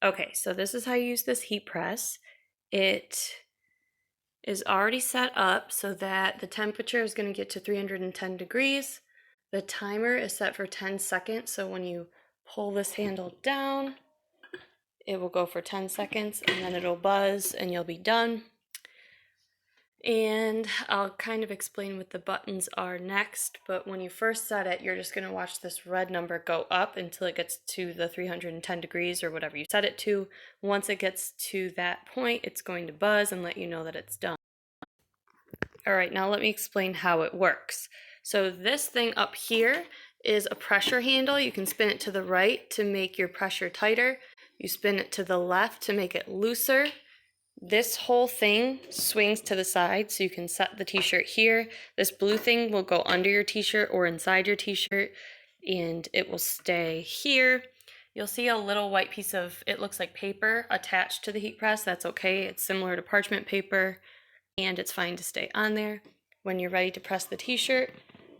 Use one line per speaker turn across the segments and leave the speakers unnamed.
Okay, so this is how you use this heat press. It is already set up so that the temperature is going to get to 310 degrees. The timer is set for 10 seconds, so when you pull this handle down, it will go for 10 seconds and then it'll buzz and you'll be done. And I'll kind of explain what the buttons are next, but when you first set it, you're just going to watch this red number go up until it gets to the 310 degrees or whatever you set it to. Once it gets to that point, it's going to buzz and let you know that it's done. All right, now let me explain how it works. So this thing up here is a pressure handle. You can spin it to the right to make your pressure tighter. You spin it to the left to make it looser. This whole thing swings to the side so you can set the t-shirt here. This blue thing will go under your t-shirt or inside your t-shirt and it will stay here. You'll see a little white piece of, it looks like paper attached to the heat press. That's okay. It's similar to parchment paper and it's fine to stay on there. When you're ready to press the t-shirt,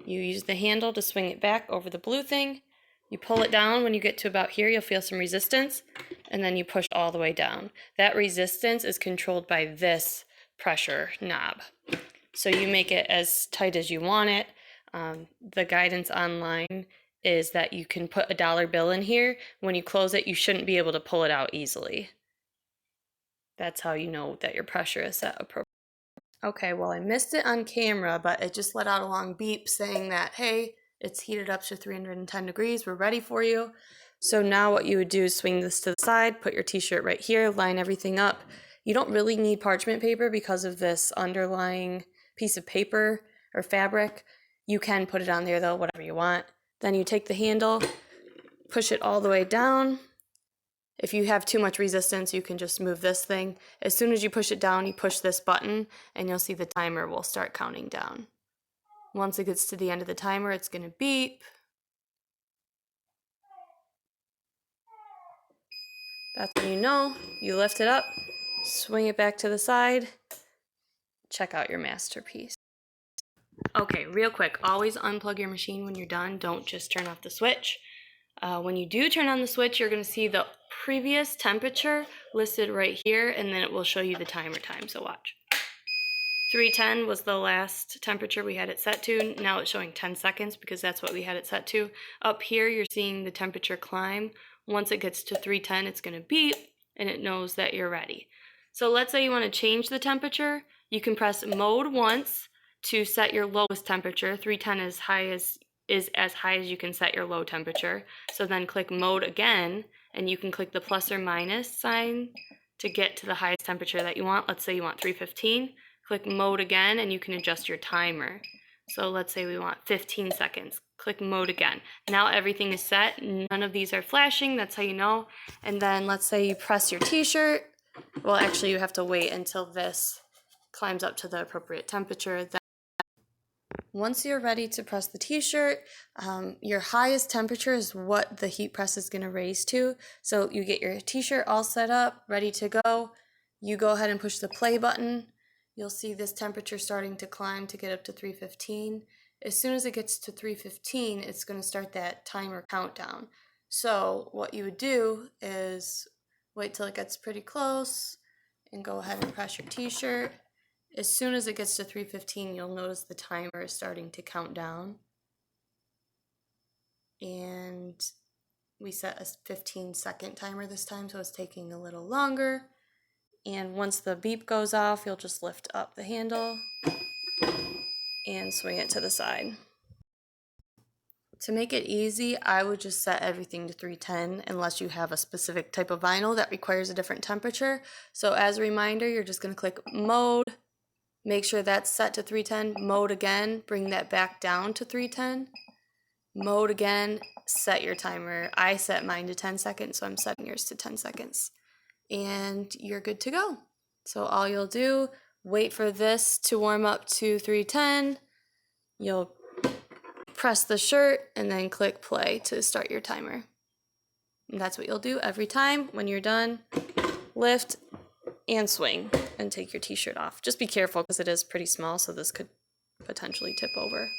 you use the handle to swing it back over the blue thing. You pull it down. When you get to about here, you'll feel some resistance, and then you push all the way down. That resistance is controlled by this pressure knob. So you make it as tight as you want it. The guidance online is that you can put a dollar bill in here. When you close it, you shouldn't be able to pull it out easily. That's how you know that your pressure is set appropriately. Okay, well, I missed it on camera, but it just let out a long beep saying that, hey, it's heated up to 310 degrees, we're ready for you. So now what you would do is swing this to the side, put your t-shirt right here, line everything up. You don't really need parchment paper because of this underlying piece of paper or fabric. You can put it on there though, whatever you want. Then you take the handle, push it all the way down. If you have too much resistance, you can just move this thing. As soon as you push it down, you push this button and you'll see the timer will start counting down. Once it gets to the end of the timer, it's going to beep. That's when you know. You lift it up, swing it back to the side, check out your masterpiece. Okay, real quick, always unplug your machine when you're done. Don't just turn off the switch. When you do turn on the switch, you're going to see the previous temperature listed right here, and then it will show you the timer time, so watch. 310 was the last temperature we had it set to. Now it's showing 10 seconds because that's what we had it set to. Up here, you're seeing the temperature climb. Once it gets to 310, it's going to beep, and it knows that you're ready. So let's say you want to change the temperature. You can press mode once to set your lowest temperature. 310 is as high as you can set your low temperature. So then click mode again, and you can click the plus or minus sign to get to the highest temperature that you want. Let's say you want 315. Click mode again and you can adjust your timer. So let's say we want 15 seconds. Click mode again. Now everything is set. None of these are flashing. That's how you know. And then let's say you press your t-shirt. Well, actually you have to wait until this climbs up to the appropriate temperature. Then once you're ready to press the t-shirt, your highest temperature is what the heat press is going to raise to. So you get your t-shirt all set up, ready to go. You go ahead and push the play button. You'll see this temperature starting to climb to get up to 315. As soon as it gets to 315, it's going to start that timer countdown. So what you would do is wait till it gets pretty close and go ahead and press your t-shirt. As soon as it gets to 315, you'll notice the timer is starting to count down. And we set a 15-second timer this time, so it's taking a little longer. And once the beep goes off, you'll just lift up the handle and swing it to the side. To make it easy, I would just set everything to 310 unless you have a specific type of vinyl that requires a different temperature. So as a reminder, you're just going to click mode, make sure that's set to 310, mode again, bring that back down to 310, mode again, set your timer. I set mine to 10 seconds, so I'm setting yours to 10 seconds. And you're good to go. So all you'll do, wait for this to warm up to 310, you'll press the shirt and then click play to start your timer. And that's what you'll do every time. When you're done, lift and swing and take your t-shirt off. Just be careful because it is pretty small, so this could potentially tip over.